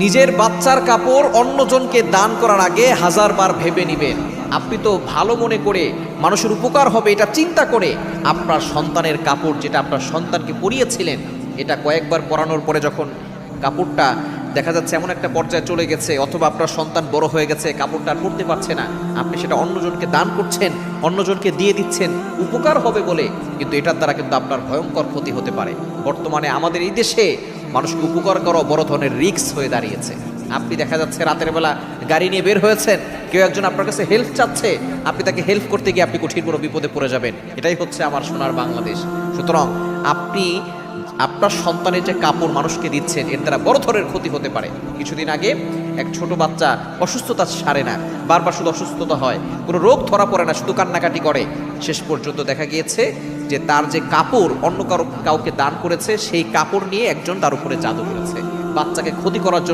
নিজের বাচ্চার কাপড় অন্যজনকে দান করার আগে হাজারবার ভেবে নেবেন। আপনি তো ভালো মনে করে মানুষের উপকার হবে এটা চিন্তা করে আপনার সন্তানের কাপড়, যেটা আপনার সন্তানকে পরিয়েছিলেন, এটা কয়েকবার পরানোর পরে যখন কাপড়টা দেখা যাচ্ছে এমন একটা পর্যায়ে চলে গেছে, অথবা আপনার সন্তান বড় হয়ে গেছে, কাপড়টা আর পরতে পারছে না, আপনি সেটা অন্যজনকে দান করছেন, অন্যজনকে দিয়ে দিচ্ছেন উপকার হবে বলে, কিন্তু এটার দ্বারা কিন্তু আপনার ভয়ঙ্কর ক্ষতি হতে পারে। বর্তমানে আমাদের এই দেশে মানুষকে উপকার করা বড় ধরনের রিস্ক হয়ে দাঁড়িয়েছে। আপনি দেখা যাচ্ছে রাতের বেলা গাড়ি নিয়ে বের হয়েছেন, কেউ একজন আপনার কাছে হেল্প চাচ্ছে, আপনি তাকে হেল্প করতে গিয়ে আপনি কঠিন বড় বিপদে পড়ে যাবেন। এটাই হচ্ছে আমার সোনার বাংলাদেশ। সুতরাং আপনি আপনার সন্তানের যে কাপড় মানুষকে দিচ্ছেন, এর দ্বারা বড় ধরনের ক্ষতি হতে পারে। কিছুদিন আগে এক ছোট বাচ্চা অসুস্থতা সারে না, বারবার শুধু অসুস্থতা হয়, কোনো রোগ ধরা পড়ে না, শুধু কান্নাকাটি করে। শেষ পর্যন্ত দেখা গিয়েছে যে তার যে কাপড় অন্য কাউকে দান করেছে, সেই কাপড় নিয়ে একজন তার উপরে জাদু করেছে, বাচ্চাকে ক্ষতি করার জন্য